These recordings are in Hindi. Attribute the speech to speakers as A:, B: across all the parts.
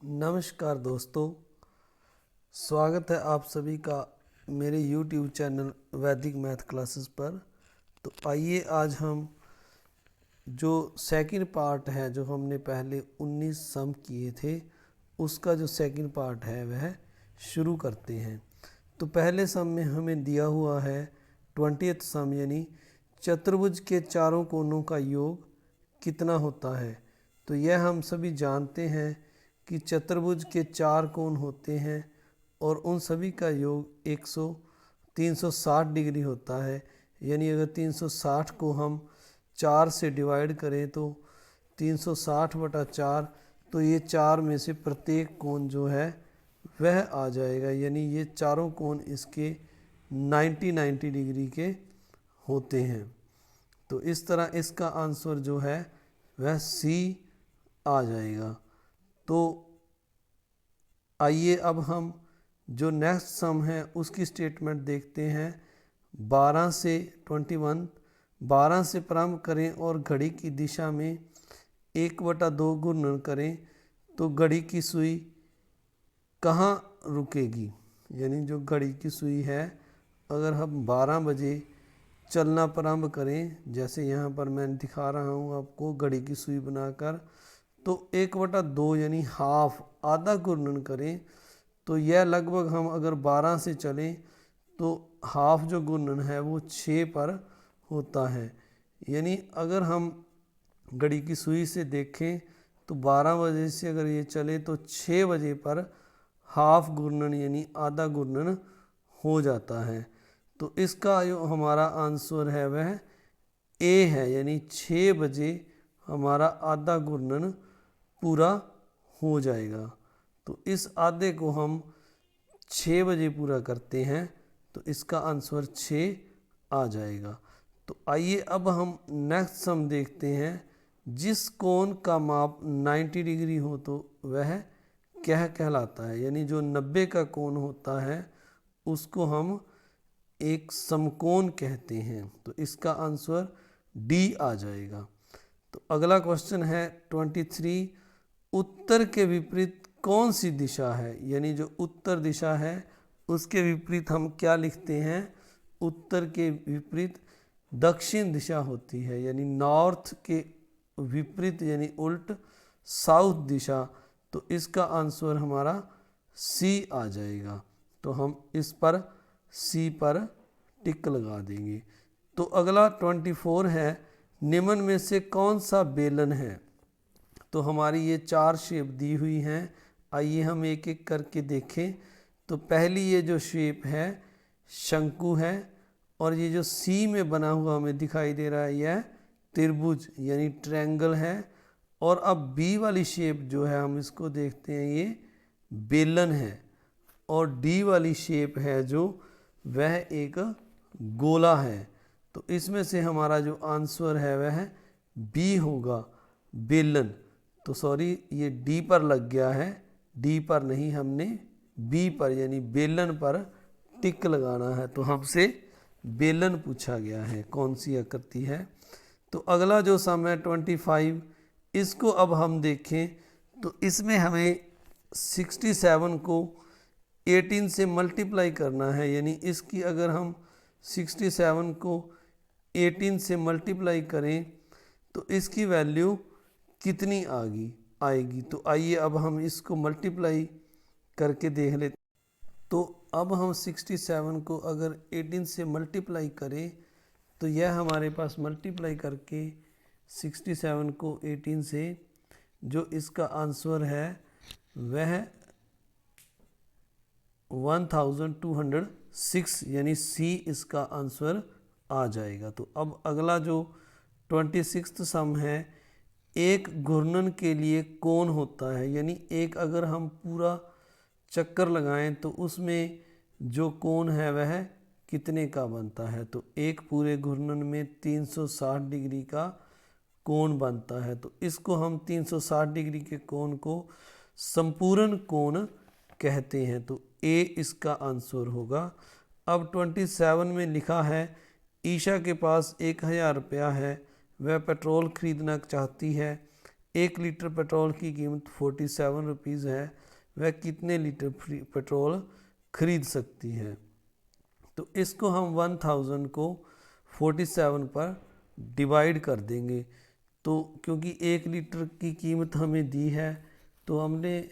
A: नमस्कार दोस्तों, स्वागत है आप सभी का मेरे YouTube चैनल वैदिक मैथ क्लासेस पर। तो आइए आज हम जो सेकंड पार्ट है, जो हमने पहले 19 सम किए थे, उसका जो सेकंड पार्ट है वह शुरू करते हैं। तो पहले सम में हमें दिया हुआ है 20th सम, यानी चतुर्भुज के चारों कोनों का योग कितना होता है। तो यह हम सभी जानते हैं कि चतुर्भुज के चार कोण होते हैं और उन सभी का योग 360 डिग्री होता है। यानी अगर 360 को हम 4 से डिवाइड करें तो 360/4, तो ये चार में से प्रत्येक कोण जो है वह आ जाएगा। यानी ये चारों कोण इसके 90 डिग्री के होते हैं। तो इस तरह इसका आंसर जो है वह सी आ जाएगा। तो आइए अब हम जो नेक्स्ट सम है उसकी स्टेटमेंट देखते हैं। 12 से 21, 12 से प्रारंभ करें और घड़ी की दिशा में 1/2 गुणन करें तो घड़ी की सुई कहाँ रुकेगी। यानी जो घड़ी की सुई है, अगर हम 12 बजे चलना प्रारंभ करें, जैसे यहाँ पर मैं दिखा रहा हूँ आपको घड़ी की सुई बनाकर, तो 1/2 यानी हाफ, आधा घूर्णन करें तो यह लगभग, हम अगर 12 से चलें तो हाफ जो घूर्णन है वो 6 पर होता है। यानी अगर हम घड़ी की सुई से देखें तो 12 बजे से अगर ये चले तो 6 बजे पर हाफ घूर्णन यानी आधा घूर्णन हो जाता है। तो इसका जो हमारा आंसर है वह ए है, यानी 6 बजे हमारा आधा घूर्णन पूरा हो जाएगा। तो इस आधे को हम 6 बजे पूरा करते हैं तो इसका आंसर 6 आ जाएगा। तो आइए अब हम नेक्स्ट सम देखते हैं। जिस कोण का माप 90 डिग्री हो तो वह क्या कहलाता है। यानी जो 90 का कोण होता है उसको हम एक समकोण कहते हैं। तो इसका आंसर डी आ जाएगा। तो अगला क्वेश्चन है 23, उत्तर के विपरीत कौन सी दिशा है। यानी जो उत्तर दिशा है उसके विपरीत हम क्या लिखते हैं। उत्तर के विपरीत दक्षिण दिशा होती है, यानी नॉर्थ के विपरीत यानी उल्ट साउथ दिशा। तो इसका आंसर हमारा सी आ जाएगा। तो हम इस पर सी पर टिक लगा देंगे। तो अगला 24 है, निम्न में से कौन सा बेलन है। तो हमारी ये चार शेप दी हुई हैं। आइए हम एक एक करके देखें। तो पहली ये जो शेप है शंकु है, और ये जो सी में बना हुआ हमें दिखाई दे रहा है यह त्रिभुज यानी ट्रायंगल है। और अब बी वाली शेप जो है हम इसको देखते हैं, ये बेलन है। और डी वाली शेप है जो वह एक गोला है। तो इसमें से हमारा जो आंसर है वह बी होगा, बेलन। तो सॉरी, ये डी पर लग गया है, डी पर नहीं, हमने बी पर यानी बेलन पर टिक लगाना है। तो हमसे बेलन पूछा गया है, कौन सी आकृति है। तो अगला जो सम है 25, इसको अब हम देखें तो इसमें हमें 67 को 18 से मल्टीप्लाई करना है। यानी इसकी अगर हम 67 को 18 से मल्टीप्लाई करें तो इसकी वैल्यू कितनी आएगी। तो आइए अब हम इसको मल्टीप्लाई करके देख लेते। तो अब हम 67 को अगर 18 से मल्टीप्लाई करें तो यह हमारे पास मल्टीप्लाई करके 67 को 18 से, जो इसका आंसर है वह 1206, यानी सी इसका आंसर आ जाएगा। तो अब अगला जो 26 सम है, एक घूर्णन के लिए कोण होता है। यानी एक अगर हम पूरा चक्कर लगाएं तो उसमें जो कोण है वह कितने का बनता है। तो एक पूरे घूर्णन में 360 डिग्री का कोण बनता है। तो इसको हम 360 डिग्री के कोण को संपूर्ण कोण कहते हैं। तो ए इसका आंसर होगा। अब 27 में लिखा है, ईशा के पास 1000 रुपया है, वह पेट्रोल खरीदना चाहती है। 1 लीटर पेट्रोल की कीमत 47 रुपीज़ है, वह कितने लीटर पेट्रोल खरीद सकती है। तो इसको हम 1000 को 47 पर डिवाइड कर देंगे। तो क्योंकि 1 लीटर की कीमत हमें दी है तो हमने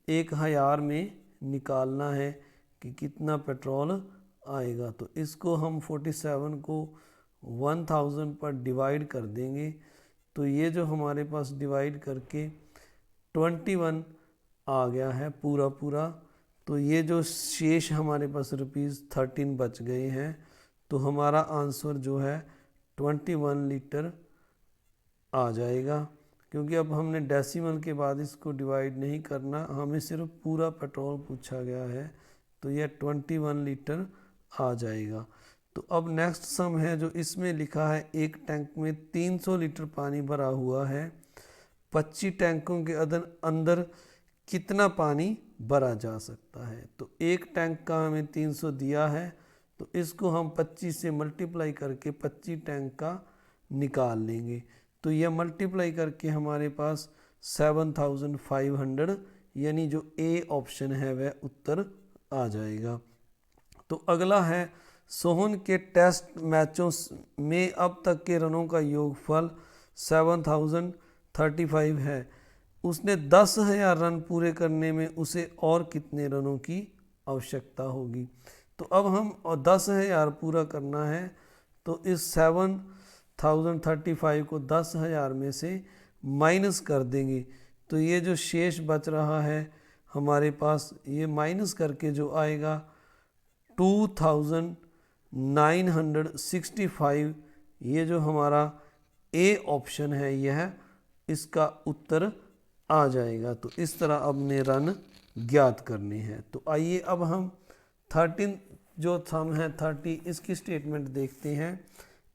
A: 1000 में निकालना है कि कितना पेट्रोल आएगा। तो इसको हम 47 को 1000 पर डिवाइड कर देंगे। तो ये जो हमारे पास डिवाइड करके 21 आ गया है पूरा पूरा। तो ये जो शेष हमारे पास ₹13 बच गए हैं। तो हमारा आंसर जो है 21 लीटर आ जाएगा। क्योंकि अब हमने डेसिमल के बाद इसको डिवाइड नहीं करना, हमें सिर्फ पूरा पेट्रोल पूछा गया है। तो यह 21 लीटर आ जाएगा। तो अब नेक्स्ट सम है जो इसमें लिखा है, एक टैंक में 300 लीटर पानी भरा हुआ है, 25 टैंकों के अंदर कितना पानी भरा जा सकता है। तो एक टैंक का हमें 300 दिया है, तो इसको हम 25 से मल्टीप्लाई करके 25 टैंक का निकाल लेंगे। तो यह मल्टीप्लाई करके हमारे पास 7500 यानी जो ए ऑप्शन है वह उत्तर आ जाएगा। तो अगला है, सोहन के टेस्ट मैचों में अब तक के रनों का योगफल 7035 है। उसने 10,000 रन पूरे करने में उसे और कितने रनों की आवश्यकता होगी। तो अब हम 10,000 पूरा करना है, तो इस 7035 को 10,000 में से माइनस कर देंगे। तो ये जो शेष बच रहा है हमारे पास, ये माइनस करके जो आएगा 2965, ये जो हमारा ए ऑप्शन है यह इसका उत्तर आ जाएगा। तो इस तरह अपने रन ज्ञात करने हैं। तो आइए अब हम 13 जो सम है 30, इसकी स्टेटमेंट देखते हैं।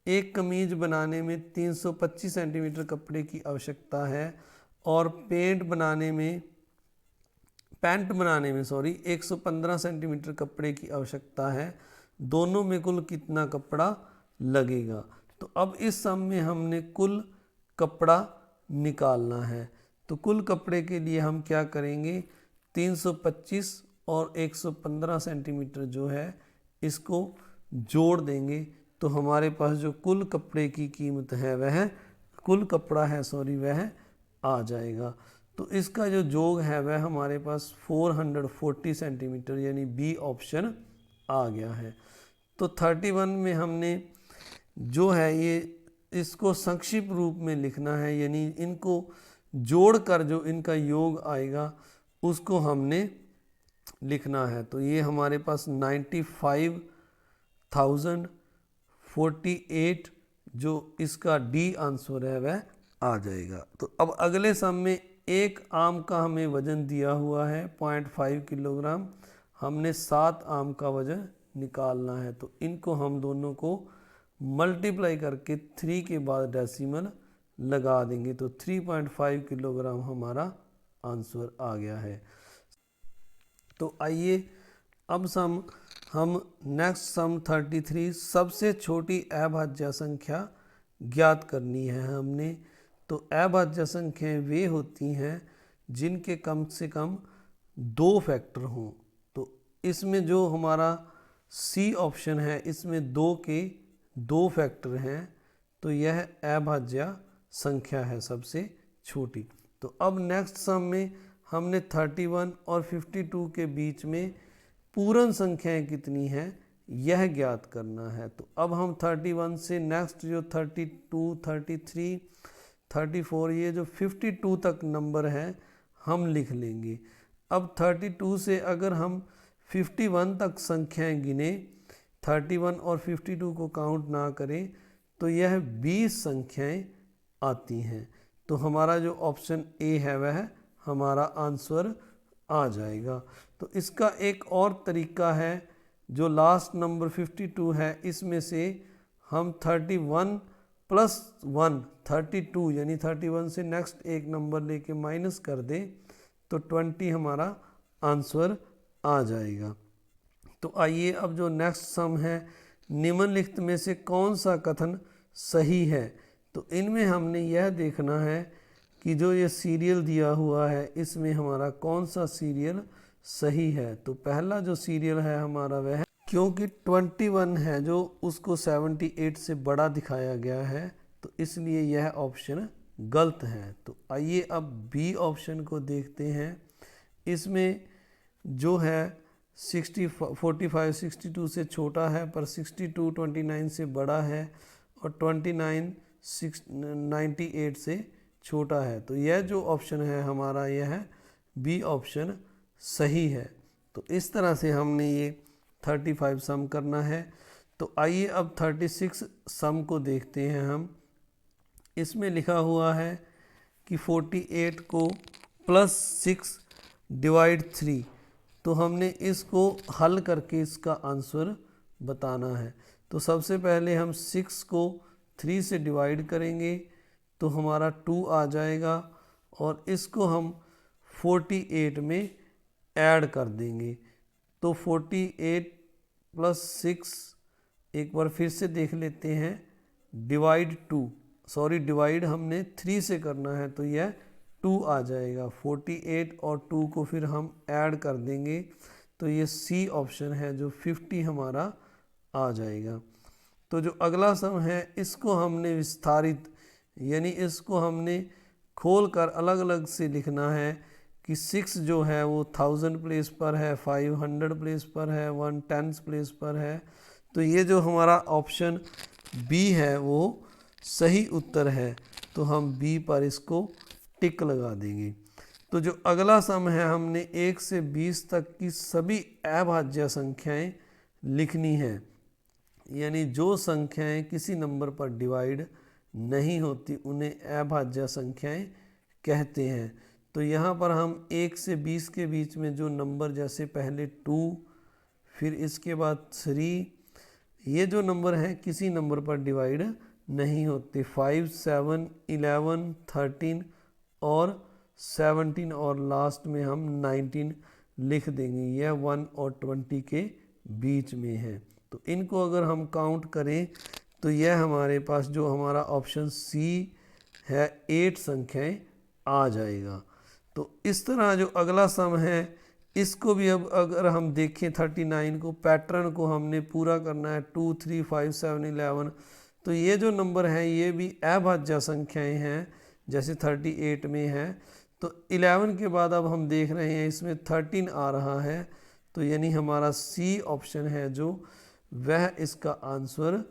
A: एक कमीज बनाने में 325 सेंटीमीटर कपड़े की आवश्यकता है और पैंट बनाने में 115 सेंटीमीटर कपड़े की आवश्यकता है। दोनों में कुल कितना कपड़ा लगेगा। तो अब इस सम में हमने कुल कपड़ा निकालना है। तो कुल कपड़े के लिए हम क्या करेंगे, 325 और 115 सेंटीमीटर जो है इसको जोड़ देंगे। तो हमारे पास जो कुल कपड़े की कीमत है वह आ जाएगा। तो इसका जो जोग है वह हमारे पास 440 सेंटीमीटर यानी बी ऑप्शन आ गया है। तो 31 में हमने जो है ये इसको संक्षिप्त रूप में लिखना है, यानी इनको जोड़कर जो इनका योग आएगा उसको हमने लिखना है। तो ये हमारे पास 95,048 जो इसका डी आंसर है वह आ जाएगा। तो अब अगले सम में एक आम का हमें वजन दिया हुआ है 0.5 किलोग्राम, हमने 7 आम का वजन निकालना है। तो इनको हम दोनों को मल्टीप्लाई करके 3 के बाद डेसिमल लगा देंगे। तो 3.5 किलोग्राम हमारा आंसर आ गया है। तो आइए अब हम नेक्स्ट सम 33, सबसे छोटी अभाज्य संख्या ज्ञात करनी है हमने। तो अभाज्य संख्याएं वे होती हैं जिनके कम से कम 2 फैक्टर हों। तो इसमें जो हमारा सी ऑप्शन है इसमें 2 के 2 फैक्टर हैं, तो यह अभाज्य संख्या है सबसे छोटी। तो अब नेक्स्ट सम में हमने 31 और 52 के बीच में पूर्ण संख्याएं कितनी हैं यह ज्ञात करना है। तो अब हम 31 से नेक्स्ट जो 32, 33, 34 ये जो 52 तक नंबर हैं हम लिख लेंगे। अब 32 से अगर हम 51 तक संख्याएं गिने, 31 और 52 को काउंट ना करें, तो यह 20 संख्याएं आती हैं। तो हमारा जो ऑप्शन ए है वह हमारा आंसर आ जाएगा। तो इसका एक और तरीका है, जो लास्ट नंबर 52 है इसमें से हम 31 प्लस 1 32 यानी 31 से नेक्स्ट एक नंबर लेके माइनस कर दें तो 20 हमारा आंसर आ जाएगा। तो आइए अब जो नेक्स्ट सम है, निम्नलिखित में से कौन सा कथन सही है। तो इनमें हमने यह देखना है कि जो ये सीरियल दिया हुआ है इसमें हमारा कौन सा सीरियल सही है। तो पहला जो सीरियल है हमारा वह है, क्योंकि 21 है जो उसको 78 से बड़ा दिखाया गया है तो इसलिए यह ऑप्शन गलत है। तो आइए अब बी ऑप्शन को देखते हैं। इसमें जो है 45 62 से छोटा है पर 62 29 से बड़ा है और 29 98 से छोटा है। तो यह जो ऑप्शन है हमारा यह है बी ऑप्शन सही है। तो इस तरह से हमने ये 35 सम करना है। तो आइए अब 36 सम को देखते हैं हम। इसमें लिखा हुआ है कि 48 को +6 डिवाइड 3। तो हमने इसको हल करके इसका आंसर बताना है। तो सबसे पहले हम 6 को 3 से डिवाइड करेंगे तो हमारा 2 आ जाएगा और इसको हम 48 में ऐड कर देंगे। तो 48 + 6 एक बार फिर से देख लेते हैं, डिवाइड हमने 3 से करना है तो यह 2 आ जाएगा। 48 और 2 को फिर हम ऐड कर देंगे तो ये सी ऑप्शन है जो 50 हमारा आ जाएगा। तो जो अगला सम है इसको हमने विस्तारित यानी इसको हमने खोल कर अलग अलग से लिखना है कि 6 जो है वो 1000 प्लेस पर है, 500 प्लेस पर है, 110 प्लेस पर है। तो ये जो हमारा ऑप्शन बी है वो सही उत्तर है। तो हम बी पर इसको टिक लगा देंगे। तो जो अगला सम है हमने 1 से 20 तक की सभी अभाज्य संख्याएं लिखनी है, यानी जो संख्याएं किसी नंबर पर डिवाइड नहीं होती उन्हें अभाज्य संख्याएं कहते हैं। तो यहाँ पर हम 1 से 20 के बीच में जो नंबर जैसे पहले 2 फिर इसके बाद 3, ये जो नंबर हैं किसी नंबर पर डिवाइड नहीं होते। 5 7 11 13 और 17 और लास्ट में हम 19 लिख देंगे। यह 1 और 20 के बीच में है। तो इनको अगर हम काउंट करें तो यह हमारे पास जो हमारा ऑप्शन सी है 8 संख्याएं आ जाएगा। तो इस तरह जो अगला सम है इसको भी अब अगर हम देखें 39 को, पैटर्न को हमने पूरा करना है 2 3 5 7 11। तो ये जो नंबर हैं ये भी अभाज्य संख्याएं हैं जैसे 38 में है। तो 11 के बाद अब हम देख रहे हैं इसमें 13 आ रहा है। तो यानी हमारा सी ऑप्शन है जो वह इसका आंसर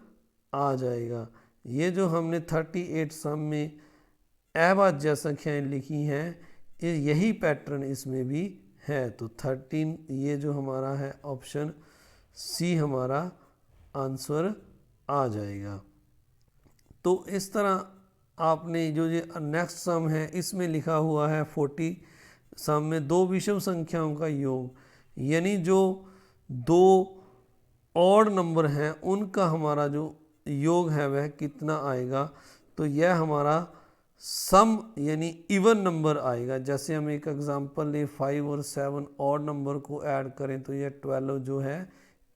A: आ जाएगा। ये जो हमने 38 सम में अभाज्य संख्याएं लिखी हैं यही पैटर्न इसमें भी है। तो 13 ये जो हमारा है ऑप्शन सी हमारा आंसर आ जाएगा। तो इस तरह आपने जो ये नेक्स्ट सम है इसमें लिखा हुआ है 40 सम में दो विषम संख्याओं का योग, यानी जो दो ऑड नंबर हैं उनका हमारा जो योग है वह कितना आएगा। तो यह हमारा सम यानी इवन नंबर आएगा। जैसे हम एक एग्जांपल ले 5 और 7 ऑड नंबर को ऐड करें तो यह 12 जो है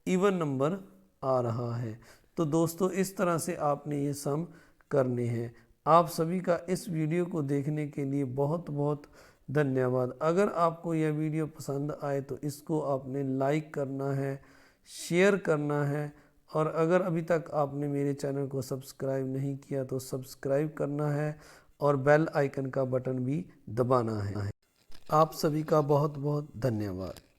A: इवन नंबर आ रहा है। तो दोस्तों इस तरह से आपने ये सम करने हैं। आप सभी का इस वीडियो को देखने के लिए बहुत बहुत धन्यवाद। अगर आपको यह वीडियो पसंद आए तो इसको आपने लाइक करना है, शेयर करना है, और अगर अभी तक आपने मेरे चैनल को सब्सक्राइब नहीं किया तो सब्सक्राइब करना है और बेल आइकन का बटन भी दबाना है। आप सभी का बहुत बहुत धन्यवाद।